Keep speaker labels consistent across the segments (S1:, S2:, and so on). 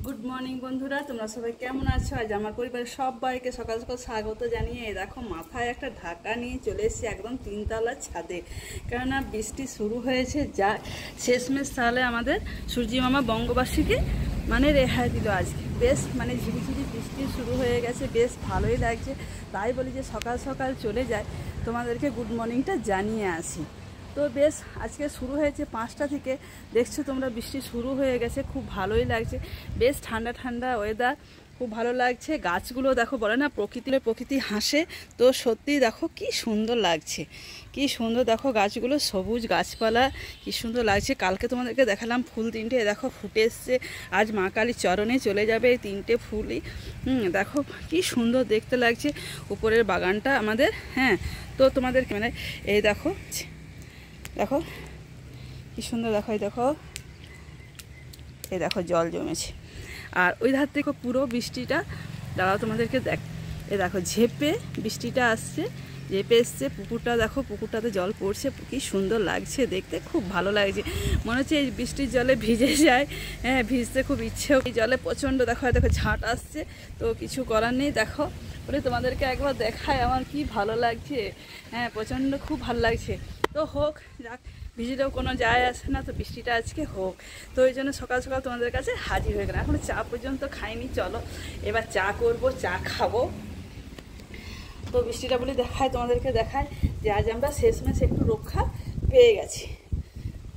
S1: Good morning বন্ধুরা, তোমরা সবাই কেমন আছো? আজ আমার পরিবারের সবাইকে সকাল সকাল স্বাগত জানিয়ে দেখো মাথায় একটা ঢাকা নিয়ে চলে এসেছি একদম তিনতলার ছাদে। কেননা বৃষ্টি শুরু হয়েছে, যা শেষমেশ তাহলে আমাদের সূর্যি মামা বঙ্গবাসীকে রেহাই দিল। আজকে বেশ ঝিরিঝিরি বৃষ্টি শুরু হয়ে গেছে, বেশ ভালোই লাগছে। তাই বলি যে সকাল সকাল চলে যায়, তোমাদেরকে গুড মর্নিংটা জানিয়ে আসি। তো বেশ আজকে শুরু হয়েছে 5টা থেকে, দেখছো তোমরা বৃষ্টি শুরু হয়ে গেছে, খুব ভালোই লাগছে। বেশ ঠান্ডা ঠান্ডা ওয়েদার, খুব ভালো লাগছে। গাছগুলো দেখো, বলে না প্রকৃতি হাসে, তো সত্যিই দেখো কি সুন্দর লাগছে, কি সুন্দর দেখো গাছগুলো, সবুজ গাছপালা, কি সুন্দর লাগছে। কালকে তোমাদেরকে দেখালাম ফুল 3টে, দেখো ফুটে এসছে। আজ মা কালীর চরণে চলে যাবে এই 3টে ফুলই। দেখো কি সুন্দর দেখতে লাগছে উপরের বাগানটা আমাদের। হ্যাঁ, তো তোমাদের এই দেখো দেখো কি সুন্দর, দেখো এই দেখো জল জমেছে। আর ওই ধার থেকে পুরো বৃষ্টিটা দাঁড়াও তোমাদেরকে এই দেখো ঝেপে বৃষ্টিটা আসছে, ঝেপে এসছে। পুকুরটা দেখো, পুকুরটাতে জল পড়ছে, কি সুন্দর লাগছে দেখতে, খুব ভালো লাগছে। মনে হচ্ছে এই বৃষ্টির জলে ভিজে যায়। হ্যাঁ, ভিজতে খুব ইচ্ছেও। এই জলে প্রচণ্ড দেখো ঝাঁট আসছে, তো কিছু করার নেই। দেখো বলে তোমাদেরকে একবার দেখায় আমার কি ভালো লাগছে। হ্যাঁ, প্রচণ্ড খুব ভালো লাগছে। তো হোক, যাক, ভিজলেও কোনো যায় আসে না, তো বৃষ্টিটা আজকে হোক। তো ওই জন্য সকাল সকাল তোমাদের কাছে হাজির হয়ে গেলাম। এখন চা পর্যন্ত খাইনি, চলো এবার চা করব, চা খাবো। তো বৃষ্টিটা বলি দেখায়, তোমাদেরকে দেখায় যে আজ আমরা শেষমেশ একটু রক্ষা পেয়ে গেছি।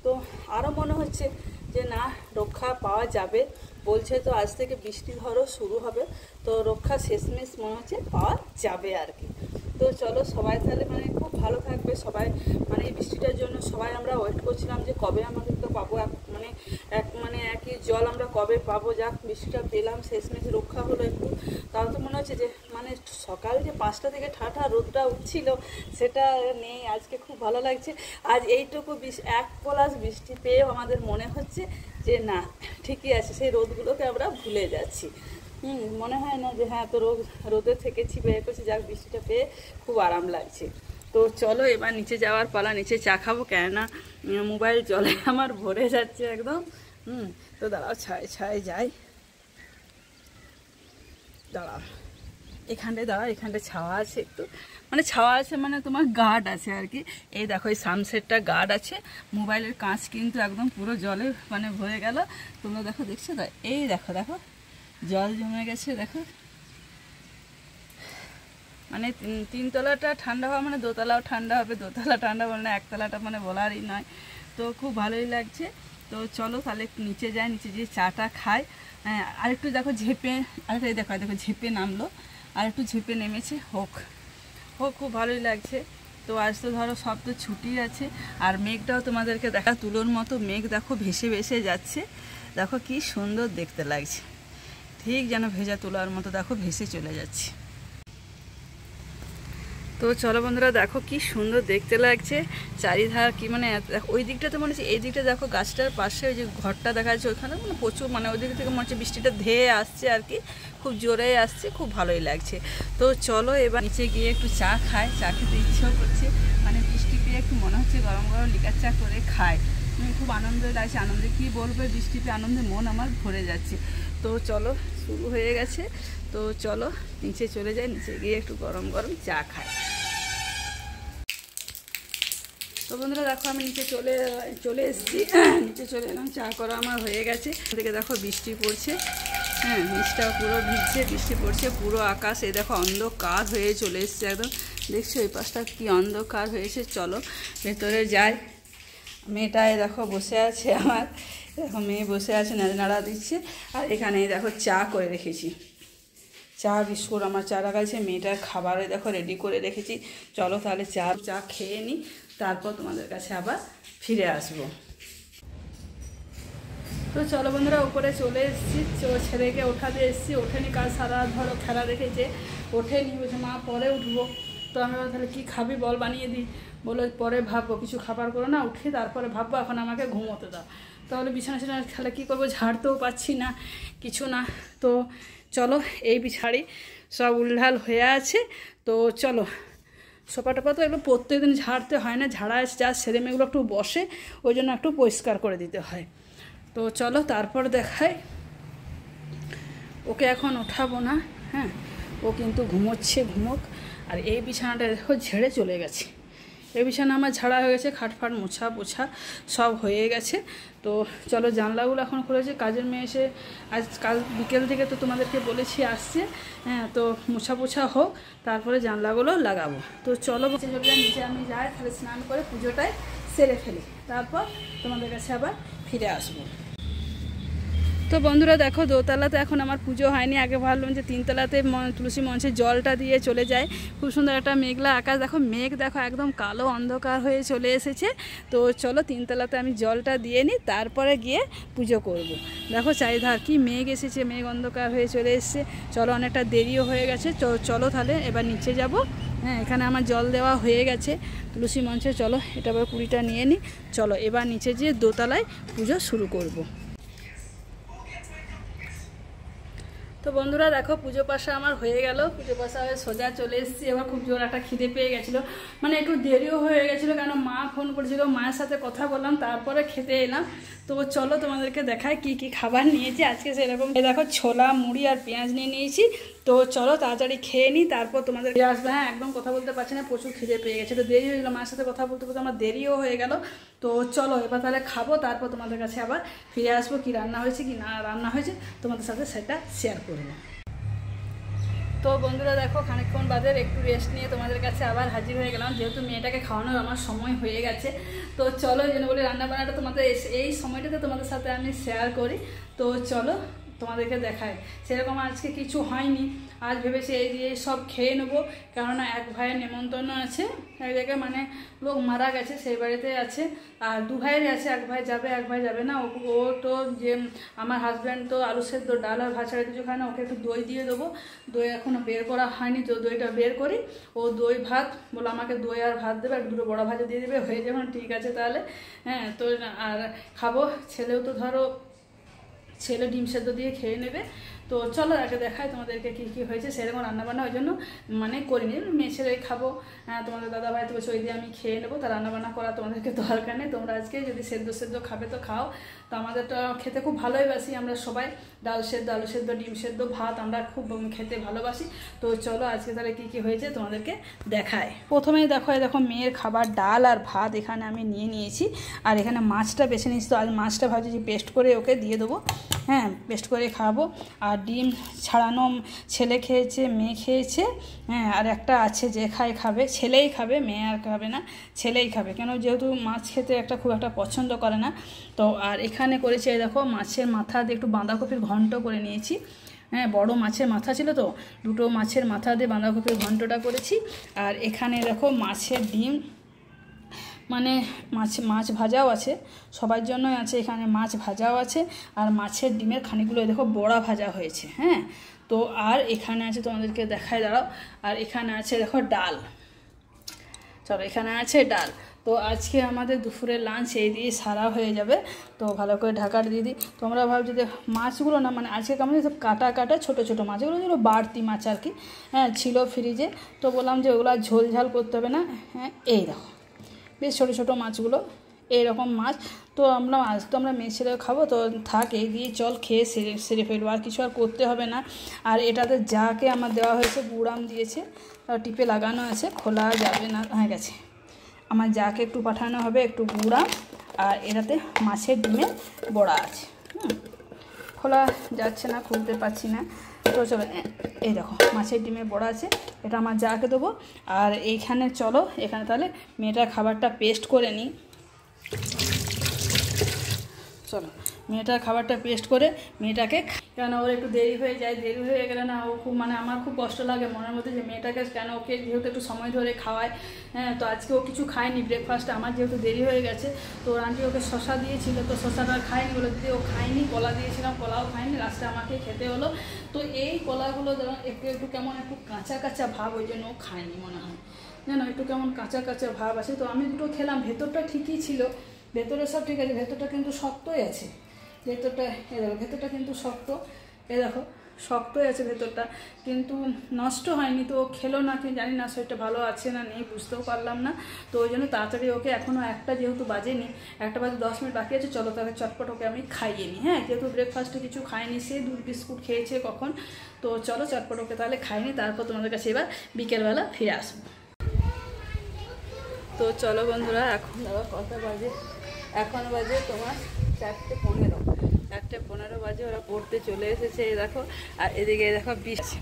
S1: তো আরও মনে হচ্ছে যে না, রক্ষা পাওয়া যাবে। বলছে তো আজ থেকে বৃষ্টি ধরো শুরু হবে, তো রক্ষা শেষমেশ মনে হচ্ছে পাওয়া যাবে আর কি। তো চলো সবাই তাহলে খুব ভালো থাকবে সবাই। এই বৃষ্টিটার জন্য সবাই আমরা ওয়েট করছিলাম যে কবে আমাদের তো পাবো, একই জল আমরা কবে পাবো। যাক, বৃষ্টিটা পেলাম, শেষমেশ রক্ষা হলো একটু। তাও তো মনে হচ্ছে যে সকাল যে 5টা থেকে ঠাঠা রোদটা উঠছিল, সেটা নেই আজকে, খুব ভালো লাগছে। আজ এইটুকু এক পলাশ বৃষ্টি পেয়েও আমাদের মনে হচ্ছে যে না, ঠিকই আছে, সেই রোদগুলোকে আমরা ভুলে যাচ্ছি। মনে হয় না যে হ্যাঁ তো রোদে থেকেছি, বের করছি। যাক, বৃষ্টিটা পেয়ে খুব আরাম লাগছে। তো চলো এবার নিচে যাওয়ার পালা, নিচে চা খাবো, কেননা মোবাইল জলে আমার ভরে যাচ্ছে একদম। তো দাঁড়াও, ছায় যাই, দাঁড়াও এখানটায়, দাঁড়াও এখানটায় ছাওয়া আছে একটু, ছাওয়া আছে, তোমার গার্ড আছে আর কি। এই দেখো এই সানসেটটা গার্ড আছে। মোবাইলের কাঁচ কিন্তু একদম পুরো জলে ভরে গেল। তোমরা দেখো, দেখছো তো, এই দেখো জল জমে গেছে। দেখো তিনতলাটা ঠান্ডা হওয়া দোতলাও ঠান্ডা হবে, দোতলা ঠান্ডা বলে একতলাটা বলারই নয়। তো খুব ভালোই লাগছে। তো চলো তাহলে নিচে যাই, নিচে গিয়ে চাটা খাই। হ্যাঁ, আরেকটু দেখো ঝেপে, আরেকটু দেখো ঝেপে নামলো, আর একটু ঝেপে নেমেছে। হোক, খুব ভালোই লাগছে। তো আজ তো ধরো সব তো ছুটি আছে। আর মেঘটাও তোমাদেরকে দেখা, তুলোর মতো মেঘ দেখো ভেসে ভেসে যাচ্ছে। দেখো কি সুন্দর দেখতে লাগছে, ঠিক যেন ভেজা তুলার মতো দেখো ভেসে চলে যাচ্ছে। তো চলো বন্ধুরা, দেখো কি সুন্দর দেখতে লাগছে চারিধার, কি ওই দিকটাতে মনে হচ্ছে, এই দিকটা দেখো গাছটার পাশে ওই যে ঘরটা দেখা যাচ্ছে, ওইখানে প্রচুর ওই দিক থেকে মনে হচ্ছে বৃষ্টিটা ধেয়ে আসছে আর কি, খুব জোরে আসছে, খুব ভালোই লাগছে। তো চলো এবার নিচে গিয়ে একটু চা খাই, চা খেতে ইচ্ছেও করছে। বৃষ্টি পেয়ে একটু মনে হচ্ছে গরম গরম লিকার চা করে খায়, খুব আনন্দ লাগছে। আনন্দে কি বলবো, বৃষ্টি পেয়ে আনন্দে মন আমার ভরে যাচ্ছে। তো চলো, শুরু হয়ে গেছে, তো চলো নিচে চলে যাই, নিচে গিয়ে একটু গরম গরম চা খাই। তো বন্ধুরা দেখো, আমি নিচে চলে এসেছি, নিচে চলে এলাম, চা করা আমার হয়ে গেছে। এদিকে দেখো বৃষ্টি পড়ছে, হ্যাঁ নিচটাও পুরো ভিজছে, বৃষ্টি পড়ছে, পুরো আকাশ এই দেখো অন্ধকার হয়ে চলে এসছে একদম। দেখছো এই পাশটা কি অন্ধকার হয়েছে। চলো ভেতরে যাই। মেয়েটায় দেখো বসে আছে আমার, দেখো মেয়ে বসে আছে, নাড়া দিচ্ছে। আর এখানে দেখো চা করে রেখেছি, চা বিস্কুট আমার চা রাখা আছে, মেয়েটার খাবারে দেখো রেডি করে রেখেছি। চলো তাহলে চা খেয়ে নিই, তারপর তোমাদের কাছে আবার ফিরে আসবো। তো চলো বন্ধুরা, উপরে চলে এসেছি, ছেলেকে ওঠাতে এসেছি, ওঠেনি, কাল সারা ধরো খেলা দেখেছে, ওঠেনি, বলছে মা পরে উঠবো। তো আমি তাহলে কী খাবি বল, বানিয়ে দিই। বলে পরে ভাববো, কিছু খাবার করো না, উঠে তারপরে ভাববো, এখন আমাকে ঘুমোতে দাও। তাহলে বিছানা খেলা কী করবো, ঝাড়তেও পাচ্ছি না, কিছু না। তো চলো, এই বিছাড়ি সব উলঢাল হয়ে আছে। তো চলো, সোফা টোপা তো এগুলো প্রত্যেকদিন ঝাড়তে হয় না, ঝাড়া যা ছেলে মেয়েগুলো একটু বসে, ওই জন্য একটু পরিষ্কার করে দিতে হয়। তো চলো তারপর দেখাই। ওকে এখন ওঠাবো না, হ্যাঁ, ও কিন্তু ঘুমোচ্ছে, ঘুমোক। আর এই বিছানাটা দেখো ঝেড়ে চলে গেছে, এই বিছানা আমার ঝাড়া হয়ে গেছে, খাটফাট মোছা পোছা সব হয়ে গেছে। তো চলো জানলাগুলো এখন খুলেছে, কাজের মেয়ে এসে আজ কাল বিকেল থেকে তো তোমাদেরকে বলেছি আসছে, হ্যাঁ, তো মোছা পোছা হোক তারপরে জানলাগুলো লাগাবো। তো চলো নিচে আমি যাই, তাহলে স্নান করে পুজোটাই সেরে ফেলি, তারপর তোমাদের কাছে আবার ফিরে আসবো। তো বন্ধুরা দেখো, দোতলাতে এখন আমার পুজো হয়নি, আগে ভাবলাম যে তিনতলাতে তুলসী মঞ্চে জলটা দিয়ে চলে যায়। খুব সুন্দর একটা মেঘলা আকাশ, দেখো মেঘ দেখো একদম কালো অন্ধকার হয়ে চলে এসেছে। তো চলো তিনতলাতে আমি জলটা দিয়ে নিই, তারপরে গিয়ে পুজো করব। দেখো চারিধার কি মেঘ এসেছে, মেঘ অন্ধকার হয়ে চলে এসেছে। চলো অনেকটা দেরিও হয়ে গেছে, চলো তাহলে এবার নিচে যাব। হ্যাঁ, এখানে আমার জল দেওয়া হয়ে গেছে তুলসী মঞ্চে। চলো এটা আবার কুড়িটা নিয়ে নিই, চলো এবার নিচে যেয়ে দোতলায় পুজো শুরু করব। তো বন্ধুরা দেখো পুজো পাশা আমার হয়ে গেল, পুজো পাশা হয়ে সোজা চলে এসেছি। এবার খুব জোর একটা খিদে পেয়ে গেছিলো, মানে একটু দেরিও হয়ে গেছিলো, কেন মা ফোন করেছিল, মায়ের সাথে কথা বললাম, তারপরে খেতে এলাম। তো চলো তোমাদেরকে দেখায় কি কি খাবার নিয়েছি আজকে। সেরকম দেখো ছোলা, মুড়ি আর পেঁয়াজ নিয়ে নিয়েছি। তো চলো তাড়াতাড়ি খেয়ে নিই, তারপর তোমাদের আসবে। হ্যাঁ, একদম কথা বলতে পারছি না, প্রচুর খিদে পেয়ে গেছে, তো দেরি হয়ে গেলো, মায়ের সাথে কথা বলতে বলতে আমার দেরিও হয়ে গেল। তো চলো এবার তাহলে খাবো, তারপর তোমাদের কাছে আবার ফিরে আসবো, কি রান্না হয়েছে কি না রান্না হয়েছে তোমাদের সাথে সেটা শেয়ার করবো। তো বন্ধুরা দেখো খানিকক্ষণ বাদে একটু রেস্ট নিয়ে তোমাদের কাছে আবার হাজির হয়ে গেলাম, যেহেতু মেয়েটাকে খাওয়ানোর আমার সময় হয়ে গেছে। তো চলো এই জন্য বলি রান্নাবান্নাটা তোমাদের এই সময়টাতে তোমাদের সাথে আমি শেয়ার করি। তো চলো তোমাদেরকে দেখায়। সেরকম আজকে কিছু হয়নি, আজ ভেবেছি এই দিয়ে সব খেয়ে নেবো, কেননা এক ভাইয়ের নেমন্তন্ন আছে এক জায়গায়, মানে লোক মারা গেছে সেই বাড়িতে আছে। আর দু ভাইয়েরই আছে, এক ভাই যাবে এক ভাই যাবে না। ও তো যে আমার হাজব্যান্ড তো আলু সেদ্ধ ডাল আর ভাত ছাড়া কিছু খায় না, ওকে একটু দই দিয়ে দেবো। দই এখনও বের করা হয়নি, তো দইটা বের করি। ও দই ভাত বলে আমাকে দই আর ভাত দেবে, দুটো বড়া ভাজা দিয়ে দেবে, হয়ে যাবে। ঠিক আছে তাহলে, হ্যাঁ। তো আর খাবো, ছেলেও তো ধরো ছেলে ডিম সেদ্ধ দিয়ে খেয়ে নেবে। তো চলো আগে দেখাই তোমাদেরকে কী কী হয়েছে। সেরকম রান্নাবান্না ওই জন্য মানে করিনি, মেয়ে ছেলেই খাবো। হ্যাঁ, তোমাদের দাদাভাই তো বলছে ওই দিয়ে আমি খেয়ে নেবো, তা রান্নাবান্না করা তোমাদেরকে দরকার নেই। তোমরা আজকে যদি সেদ্ধ খাবে তো খাও। তো আমাদেরটা খেতে খুব ভালোই বাসি আমরা সবাই, ডাল সেদ্ধ, আলু সেদ্ধ, ডিম সেদ্ধ, ভাত আমরা খুব খেতে ভালোবাসি। তো চলো আজকে তাহলে কী কী হয়েছে তোমাদেরকে দেখায়। প্রথমেই দেখো মেয়ের খাবার ডাল আর ভাত এখানে আমি নিয়ে নিয়েছি, আর এখানে মাছটা বেছে নিয়েছি। তো আজ মাছটা ভাবছি যে পেস্ট করে ওকে দিয়ে দেবো, হ্যাঁ, পেস্ট করে খাওয়াবো। আর ডিম ছাড়ানো ছেলে খেয়েছে, মেয়ে খেয়েছে, হ্যাঁ, আর একটা আছে যে খাবে, ছেলেই খাবে, মেয়ে আর খাবে না, ছেলেই খাবে, কেন যেহেতু মাছ খেতে খুব একটা পছন্দ করে না। তো আর এখানে করেছি দেখো মাছের মাথা দিয়ে একটু বাঁধাকপির ঘন্ট করে নিয়েছি। হ্যাঁ, বড় মাছের মাথা ছিল, তো দুটো মাছের মাথা দিয়ে বাঁধাকপির ঘন্টটা করেছি। আর এখানে দেখো মাছের ডিম, মানে মাছ ভাজাও আছে, সবার জন্যই আছে এখানে, মাছ ভাজাও আছে। আর মাছের ডিমের খানিকগুলো দেখো বড়া ভাজা হয়েছে, হ্যাঁ। তো আর এখানে আছে, তোমাদেরকে দেখায় দাঁড়াও, আর এখানে আছে দেখো ডাল। চলো এখানে আছে ডাল। তো আজকে আমাদের দুপুরের লাঞ্চ এই দিয়ে সারা হয়ে যাবে। তো ভালো করে ঢাকার দিয়ে দিই। তোমরা ভাবছো যে মাছগুলো না, মানে আজকে কেমন সব কাটা ছোটো ছোটো মাছগুলো, যেগুলো বাড়তি মাছ আর কি, হ্যাঁ, ছিল ফ্রিজে। তো বললাম যে ওগুলো ঝোল ঝাল করতে হবে না, হ্যাঁ। এই দেখো বেশ ছোটো ছোটো মাছগুলো, এইরকম মাছ। তো আজ তো আমরা মেয়ে ছেলে খাবো, তো থাক এই দিয়ে চল খেয়ে সেরে ফেলবো, আর কিছু আর করতে হবে না। আর এটাতে যাকে আমার দেওয়া হয়েছে গুড়াম দিয়েছে, টিপে লাগানো আছে, খোলা যাবে না, হয়ে গেছে। আমার যাকে একটু পাঠানো হবে একটু গুড়াম, আর এটাতে মাছের ডিমের বড়া আছে, খোলা যাচ্ছে না, খুলতে পারছি না। তো চলো এই দেখো মাছের ডিমের বড়া আছে, এটা আমার যাকে দেবো। আর এইখানে চলো এখানে তাহলে মেয়েটার খাবারটা পেস্ট করে নিই। চলো মেয়েটার খাবারটা পেস্ট করে মেয়েটাকে, কেন ওর একটু দেরি হয়ে যায়, দেরি হয়ে গেলে না ও খুব, মানে আমার খুব কষ্ট লাগে মনের মধ্যে যে মেয়েটাকে কেন, ওকে যেহেতু একটু সময় ধরে খাওয়ায়, হ্যাঁ। তো আজকে ও কিছু খায়নি ব্রেকফাস্টে, আমার যেহেতু দেরি হয়ে গেছে। তো ওর আন্টি ওকে শশা দিয়েছিল, তো শশাটা খায়নি বলে দিদি ও খায়নি। কলা দিয়েছিলাম, কলাও খায়নি, লাস্টে আমাকে খেতে হলো। তো এই কলাগুলো একটু কেমন একটু কাঁচা ভাব, ওই জন্য ও খায়নি মনে হয়, জানো, একটু কেমন কাঁচা ভাব আছে। তো আমি দুটো খেলাম, ভেতরটা ঠিকই ছিল, ভেতরে সব ঠিক আছে, ভেতরটা কিন্তু শক্তই আছে, ভেতরটা এই দেখো, ভেতরটা কিন্তু শক্ত। এই দেখো শক্ত হয়ে আছে ভেতরটা, কিন্তু নষ্ট হয়নি। তো খেলো না, কিন্তু জানি না শরীরটা ভালো আছে না নেই, বুঝতেও পারলাম না। তো ওই জন্য তাড়াতাড়ি ওকে, এখনও একটা যেহেতু বাজেনি, 1টা বাজে 10 মিনিট বাকি আছে, চলো তাকে চটপট ওকে আমি খাইয়ে নিই। হ্যাঁ, যেহেতু ব্রেকফাস্টে কিছু খায়নি, সে দুধ বিস্কুট খেয়েছে কখন। তো চলো চটপট ওকে তাহলে খাইনি, তারপর তোমাদের কাছে এবার বিকেলবেলা ফিরে আসবো। তো চলো বন্ধুরা, এখন আবার কটা বাজে, এখন বাজে তোমার 4:15 বাজে। ওরা পড়তে চলে এসেছে, এই দেখো। আর এদিকে দেখো বৃষ্টি,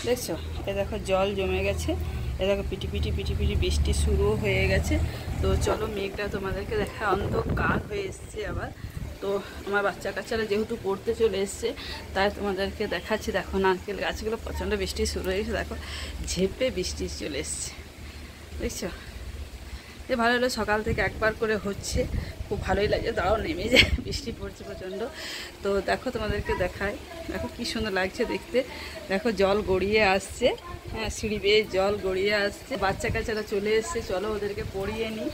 S1: দেখছো, এ দেখো জল জমে গেছে, এ দেখো পিটি পিটি বৃষ্টি শুরু হয়ে গেছে। তো চলো মেঘটা তোমাদেরকে দেখা, অন্ধকার হয়ে এসছে আবার। তো আমার বাচ্চা কাচ্চারা যেহেতু পড়তে চলে এসছে, তাই তোমাদেরকে দেখাচ্ছি। দেখো নারকেল গাছগুলো প্রচণ্ড বৃষ্টি শুরু হয়ে গেছে, দেখো ঝেপে বৃষ্টি চলে এসছে, দেখছো। যে ভালো হলো, সকাল থেকে একবার করে হচ্ছে, খুব ভালোই লাগে। দাঁড়াও নেমে যায়, বৃষ্টি পড়ছে প্রচণ্ড। তো দেখো তোমাদেরকে দেখায়, দেখো কি সুন্দর লাগছে দেখতে। দেখো জল গড়িয়ে আসছে, হ্যাঁ, সিঁড়ি বেয়ে জল গড়িয়ে আসছে। বাচ্চা কাচ্চারা চলে এসছে, চলো ওদেরকে পড়িয়ে নিই।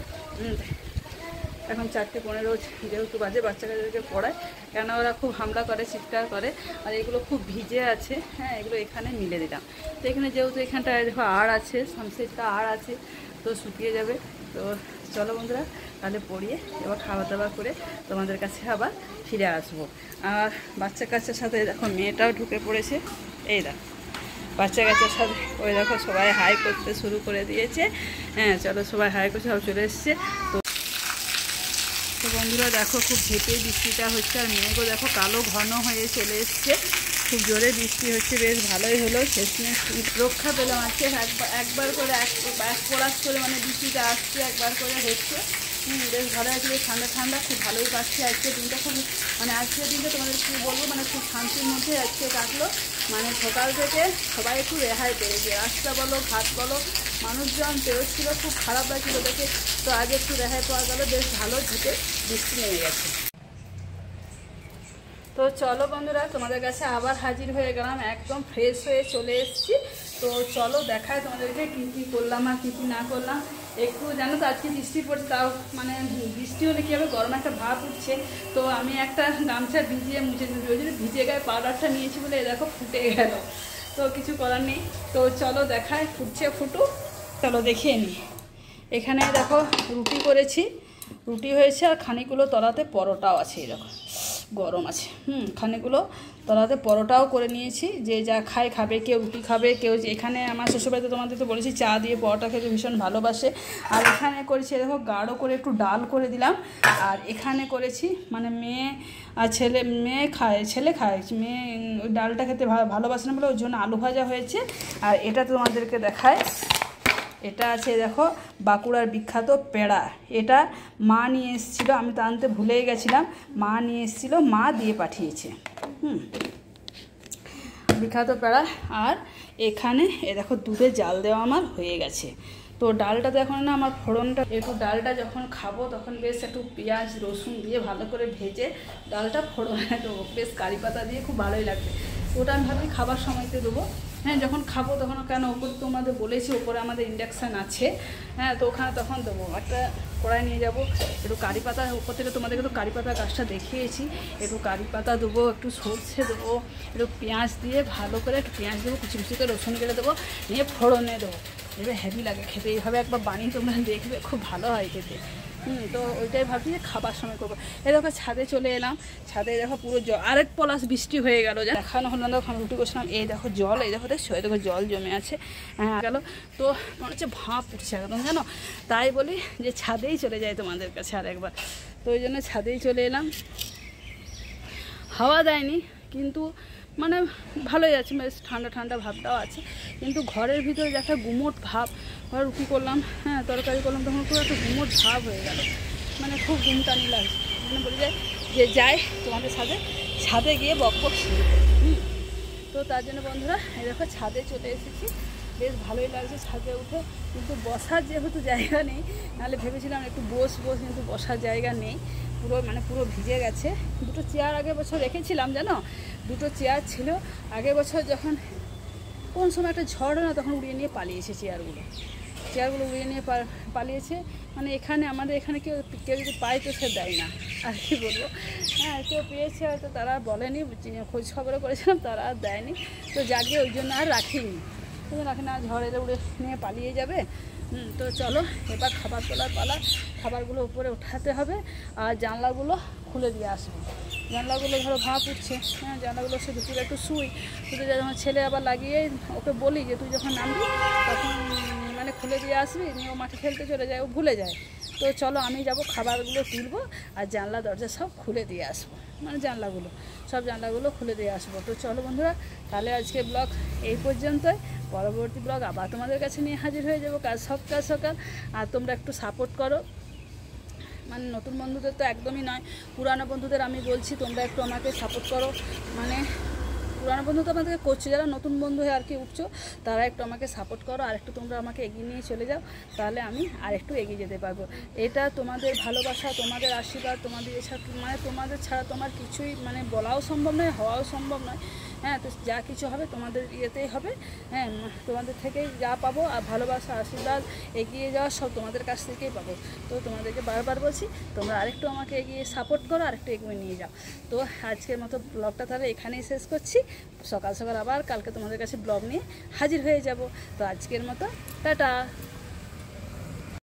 S1: এখন 4:15 যেহেতু বাজে, বাচ্চা কাচ্চাদেরকে পড়ায়, কেন ওরা খুব হামলা করে, চিৎকার করে। আর এগুলো খুব ভিজে আছে, হ্যাঁ, এগুলো এখানে মিলে দিলাম। তো এখানে যেহেতু এখানটায় দেখো আড় আছে, সানসেটটা আড় আছে, তো শুকিয়ে যাবে। তো চলো বন্ধুরা, তাহলে পড়িয়ে এবার খাওয়া দাওয়া করে তোমাদের কাছে আবার ফিরে আসবো। আর বাচ্চা কাচ্চার সাথে দেখো মেয়েটাও ঢুকে পড়েছে, এই দেখো বাচ্চা কাচ্চার সাথে, ওই দেখো সবাই হাই করতে শুরু করে দিয়েছে। হ্যাঁ চলো, সবাই হাই করছে, সব চলে এসছে। তো বন্ধুরা দেখো, খুব ঝেঁপে বৃষ্টিটা হচ্ছে, আর মেঘও দেখো কালো ঘন হয়ে চলে এসছে। খুব জোরে বৃষ্টি হচ্ছে, বেশ ভালোই হলো। শেষমেশ রক্ষা পেলাম আজকে। একবার করে এক পড়াশ করে মানে বৃষ্টিটা আসছে, একবার করে হচ্ছে। বেশ ভালো আছে, বেশ ঠান্ডা ঠান্ডা, খুব ভালোই পাচ্ছি। আজকের দিনটা খুব, মানে আজকের দিনটা তোমাদের কী বলবো, মানে খুব শান্তির মধ্যে আজকে কাটলো। মানে সকাল থেকে সবাই একটু রেহাই পেয়েছে, রাস্তা বলো ঘাট বলো, মানুষজন পেরোচ্ছিল, খুব খারাপ লাগছিল দেখে। তো আজ একটু রেহাই পাওয়া গেল, বেশ ভালো ঝেঁপে বৃষ্টি নেমে গেছে। তো চলো বন্ধুরা, তোমাদের কাছে আবার হাজির হয়ে গেলাম, একদম ফ্রেশ হয়ে চলে এসেছি। তো চলো দেখায় তোমাদেরকে কী কী করলাম আর কী কী না করলাম। একটু জানো তো আজকে বৃষ্টি পড়ছে, তাও মানে বৃষ্টি হলে কী হবে, গরম একটা ভাব উঠছে। তো আমি একটা গামছা ভিজিয়ে মুছে দিয়েছি, ওই জন্য ভিজে গায়ে পাউডারটা নিয়েছি বলে দেখো ফুটে গেল। তো কিছু করার নেই। তো চলো দেখায়, ফুটছে ফুটুক, চলো দেখিয়ে নিই। এখানে দেখো রুটি করেছি, রুটি হয়েছে, আর খানিকগুলো তলাতে পরোটাও আছে, এরকম গরম আছে। খানিকগুলো তলাতে পরোটাও করে নিয়েছি, যে যা খায় খাবে, কেউ রুটি খাবে, কেউ এখানে আমার শ্বশুরবাড়িতে তোমাদের তো বলেছি চা দিয়ে পরোটা খেতে ভীষণ ভালোবাসে। আর এখানে করেছি দেখো গাঢ় করে একটু ডাল করে দিলাম। আর এখানে করেছি মানে মেয়ে আর ছেলে, মেয়ে খায় ছেলে খায়, মেয়ে ওই ডালটা খেতে ভালোবাসে না বলে ওই জন্য আলু ভাজা হয়েছে। আর এটা তোমাদেরকে দেখায়, এটা আছে দেখো বাঁকুড়ার বিখ্যাত পেড়া। এটা মা নিয়ে এসেছিলো, আমি তো আনতে ভুলেই গেছিলাম, মা নিয়ে এসেছিলো, মা দিয়ে পাঠিয়েছে। বিখ্যাত পেড়া। আর এখানে এ দেখো দুধে জাল দেওয়া আমার হয়ে গেছে। তো ডালটা তো এখন না, আমার ফোড়নটা একটু, ডালটা যখন খাবো তখন বেশ একটু পেঁয়াজ রসুন দিয়ে ভালো করে ভেজে ডালটা ফোড়নে দেবো, বেশ কারি পাতা দিয়ে, খুব ভালোই লাগবে। ওটা আমি ভাবি খাবার সময়তে দেবো। হ্যাঁ, যখন খাবো তখন, কেন ওপরে তোমাদের বলেছি ওপরে আমাদের ইন্ডাকশান আছে, হ্যাঁ, তো ওখানে তখন দেবো। একটা কড়াই নিয়ে যাবো, একটু কারি পাতা, উপর থেকে তোমাদেরকে তো কারি পাতা গাছটা দেখিয়েছি, একটু কারি পাতা দেবো, একটু সর্ষে দেবো, একটু পেঁয়াজ দিয়ে ভালো করে, একটু পেঁয়াজ দেবো, কুচি কুচি করে রসুন কেটে দেবো, নিয়ে ফোড়নে দেবো। এবার হেভি লাগে খেতে, এইভাবে একবার বানিয়ে তোমরা দেখবে, খুব ভালো হয় খেতে। তো ওইটাই ভাবছি যে খাবার সময় করবো। এই দেখো ছাদে চলে এলাম, ছাদে দেখো পুরো জল, আরেক পলাশ বৃষ্টি হয়ে গেল, দেখানো হলো না, ওখানে রুটি করছিলাম। এই দেখো জল, এই দেখো দেখছো, এই দেখো জল জমে আছে, হ্যাঁ গেল। তো মনে হচ্ছে ভাপ উঠছে একদম, জানো, তাই বলি যে ছাদেই চলে যায় তোমাদের কাছে আর একবার। তো ওই জন্য ছাদেই চলে এলাম। হাওয়া দেয়নি, কিন্তু মানে ভালোই আছে, বেশ ঠান্ডা ঠান্ডা ভাবটাও আছে। কিন্তু ঘরের ভিতরে দেখা গুমোট ভাব, ঘর রুটি করলাম, হ্যাঁ তরকারি করলাম, তখন খুব একটা গুমোট ভাব হয়ে গেল, মানে খুব গুমটানি লাগছে। মানে বলি যে যাই তোমাদের সাথে ছাদে গিয়ে বক বক শুরু করি। তো তার জন্য বন্ধুরা এই দেখো ছাদে চলে এসেছি, বেশ ভালোই লাগছে ছাদে উঠে। কিন্তু বসার যেহেতু জায়গা নেই, নাহলে ভেবেছিলাম একটু বসবো, কিন্তু বসার জায়গা নেই, পুরো ভিজে গেছে। দুটো চেয়ার আগের বছর রেখেছিলাম, জানো, দুটো চেয়ার ছিল আগের বছর, যখন কোন সময় একটা ঝড় না, তখন উড়িয়ে নিয়ে পালিয়েছে চেয়ারগুলো উড়িয়ে নিয়ে পালিয়েছে। মানে এখানে আমাদের এখানে কেউ যদি পায় তো সে দেয় না। আর কি বলবো। হ্যাঁ, কেউ পেয়েছে হয়তো, তারা বলেনি, খোঁজ খবরও করেছিলাম, তারা আর দেয়নি। তো যাকে ওই জন্য আর রাখিনি, ওই জন্য রাখি না, ঝড় এলে উড়ে নিয়ে পালিয়ে যাবে। তো চলো এবার খাবার তোলার পালা। খাবারগুলো উপরে উঠাতে হবে আর জানলাগুলো খুলে দিয়ে আসবো। জানলাগুলো ধরো ভাঁপ উঠছে, হ্যাঁ, জানলাগুলো সে দুপুরে একটু শুই, শুধু যখন ছেলে আবার লাগিয়ে ওকে বলি যে তুই যখন নামবি তখন মানে খুলে দিয়ে আসবি, নিয়ে ও মাঠে খেলতে চলে যায়, ও ভুলে যায়। তো চলো আমি যাব, খাবারগুলো তুলবো আর জানলা দরজা সব খুলে দিয়ে আসবো, মানে সব জানলাগুলো খুলে দিয়ে আসবো। তো চলো বন্ধুরা, তাহলে আজকে ব্লগ এই পর্যন্তই। পরবর্তী ব্লগ আবার তোমাদের কাছে নিয়ে হাজির হয়ে যাবো সকাল সকাল। আর তোমরা একটু সাপোর্ট করো, মানে নতুন বন্ধুদের তো একদমই নয়, পুরানো বন্ধুদের আমি বলছি তোমরা একটু আমাকে সাপোর্ট করো। মানে পুরানো বন্ধু তো আমাদেরকে করছে, যারা নতুন বন্ধু হয়ে আর কি উঠছো তারা একটু আমাকে সাপোর্ট করো, আর একটু তোমরা আমাকে এগিয়ে নিয়ে চলে যাও, তাহলে আমি আর একটু এগিয়ে যেতে পারবো। এটা তোমাদের ভালোবাসা, তোমাদের আশীর্বাদ, তোমাদের এছাড়া মানে তোমাদের ছাড়া তোমার কিছুই মানে বলাও সম্ভব নয়, হওয়াও সম্ভব নয়। হ্যাঁ, তো যা কিছু হবে তোমাদের ইয়েতেই হবে। হ্যাঁ, তোমাদের থেকেই যা পাবো, আর ভালোবাসা, আশীর্বাদ, এগিয়ে যাওয়া সব তোমাদের কাছ থেকেই পাবো। তো তোমাদেরকে বারবার বলছি তোমরা আরেকটু আমাকে এগিয়ে সাপোর্ট করো, আরেকটু এগিয়ে নিয়ে যাও। তো আজকের মতো ব্লগটা তাহলে এখানেই শেষ করছি। সকাল সকাল আবার কালকে তোমাদের কাছে ব্লগ নিয়ে হাজির হয়ে যাব। তো আজকের মতো টাটা।